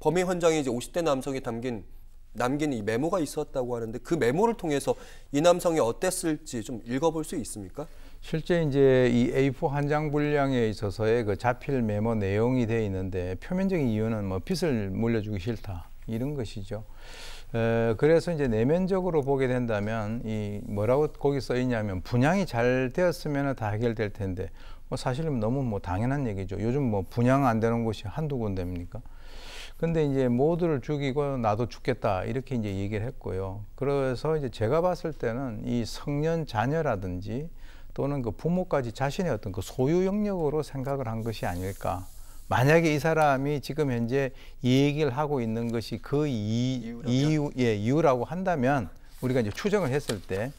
범행 현장에 이제 50대 남성이 남긴 이 메모가 있었다고 하는데 그 메모를 통해서 이 남성이 어땠을지 좀 읽어볼 수 있습니까? 실제 이제 이 A4 한 장 분량에 있어서의 그 자필 메모 내용이 되어 있는데 표면적인 이유는 뭐 빚을 물려주기 싫다 이런 것이죠. 그래서 이제 내면적으로 보게 된다면 이 뭐라고 거기 써 있냐면 분양이 잘 되었으면 다 해결될 텐데 뭐 사실은 너무 뭐 당연한 얘기죠. 요즘 뭐 분양 안 되는 곳이 한두 군데입니까? 근데 이제 모두를 죽이고 나도 죽겠다 이렇게 이제 얘기를 했고요. 그래서 이제 제가 봤을 때는 이 성년 자녀라든지 또는 그 부모까지 자신의 어떤 그 소유 영역으로 생각을 한 것이 아닐까. 만약에 이 사람이 지금 현재 이 얘기를 하고 있는 것이 그 이유라고 한다면 우리가 이제 추정을 했을 때,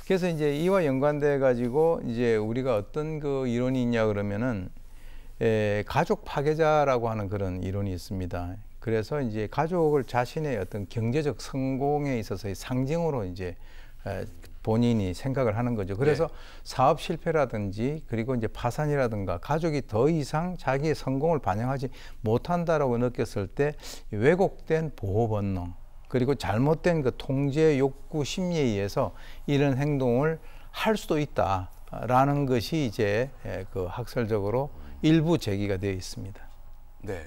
그래서 이제 이와 연관돼 가지고 이제 우리가 어떤 그 이론이 있냐 그러면은 가족 파괴자라고 하는 그런 이론이 있습니다. 그래서 이제 가족을 자신의 어떤 경제적 성공에 있어서의 상징으로 이제 본인이 생각을 하는 거죠. 그래서 사업 실패라든지 그리고 이제 파산이라든가 가족이 더 이상 자기의 성공을 반영하지 못한다라고 느꼈을 때 왜곡된 보호 본능 그리고 잘못된 그 통제 욕구 심리에 의해서 이런 행동을 할 수도 있다라는 것이 이제 그 학설적으로 일부 제기가 되어 있습니다. 네.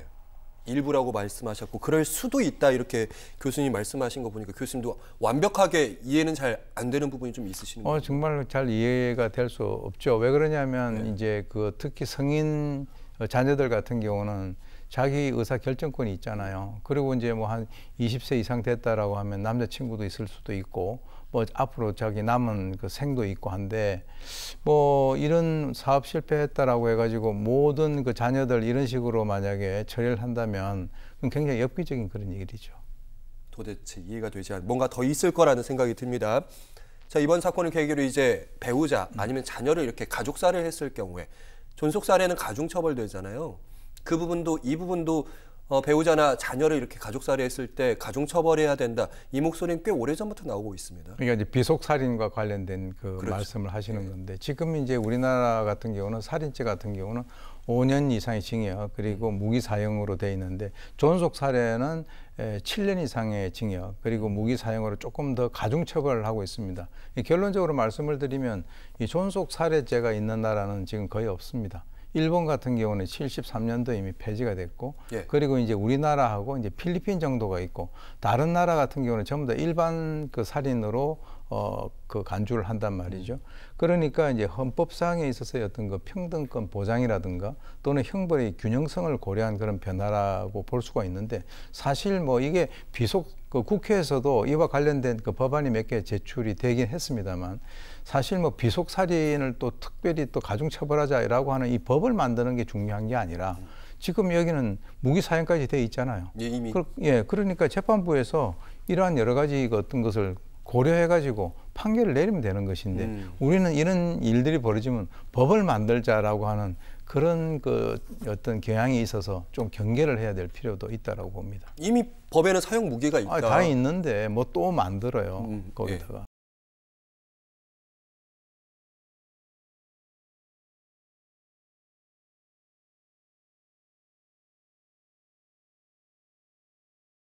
일부라고 말씀하셨고 그럴 수도 있다 이렇게 교수님 말씀하신 거 보니까 교수님도 완벽하게 이해는 잘 안 되는 부분이 좀 있으시는 거예요? 정말 잘 이해가 될 수 없죠. 왜 그러냐면 이제 그 특히 성인 자녀들 같은 경우는 자기 의사 결정권이 있잖아요. 그리고 이제 뭐 한 20세 이상 됐다라고 하면 남자친구도 있을 수도 있고 뭐 앞으로 자기 남은 그 생도 있고 한데 뭐 이런 사업 실패했다라고 해가지고 모든 그 자녀들 이런 식으로 만약에 처리를 한다면 그건 굉장히 엽기적인 그런 일이죠. 도대체 이해가 되지 않. 뭔가 더 있을 거라는 생각이 듭니다. 자, 이번 사건을 계기로 이제 배우자 아니면 자녀를 이렇게 가족살해를 했을 경우에 존속살해는 가중처벌되잖아요. 그 부분도 이 부분도 배우자나 자녀를 이렇게 가족살해했을 때 가중처벌해야 된다. 이 목소리는 꽤 오래전부터 나오고 있습니다. 그러니까 이제 비속살인과 관련된 그 그렇죠. 말씀을 하시는 건데 지금 이제 우리나라 같은 경우는 살인죄 같은 경우는 5년 이상의 징역 그리고 무기 사형으로 돼 있는데 존속살해는 7년 이상의 징역 그리고 무기 사형으로 조금 더 가중처벌을 하고 있습니다. 결론적으로 말씀을 드리면 이 존속살해죄가 있는 나라는 지금 거의 없습니다. 일본 같은 경우는 73년도에 이미 폐지가 됐고, 그리고 이제 우리나라하고 이제 필리핀 정도가 있고, 다른 나라 같은 경우는 전부 다 일반 그 살인으로 그 간주를 한단 말이죠. 그러니까 이제 헌법상에 있어서의 어떤 그 평등권 보장이라든가 또는 형벌의 균형성을 고려한 그런 변화라고 볼 수가 있는데 사실 뭐 이게 그 국회에서도 이와 관련된 그 법안이 몇 개 제출이 되긴 했습니다만 사실 뭐 비속 살인을 또 특별히 또 가중처벌하자라고 하는 이 법을 만드는 게 중요한 게 아니라 지금 여기는 무기 사형까지 돼 있잖아요. 이미. 그러니까 재판부에서 이러한 여러 가지 어떤 것을 고려해가지고 판결을 내리면 되는 것인데 우리는 이런 일들이 벌어지면 법을 만들자라고 하는 그런 그 어떤 경향이 있어서 좀 경계를 해야 될 필요도 있다라고 봅니다. 이미 법에는 사형 무기가 있다. 다 있는데 뭐 또 만들어요 거기다가.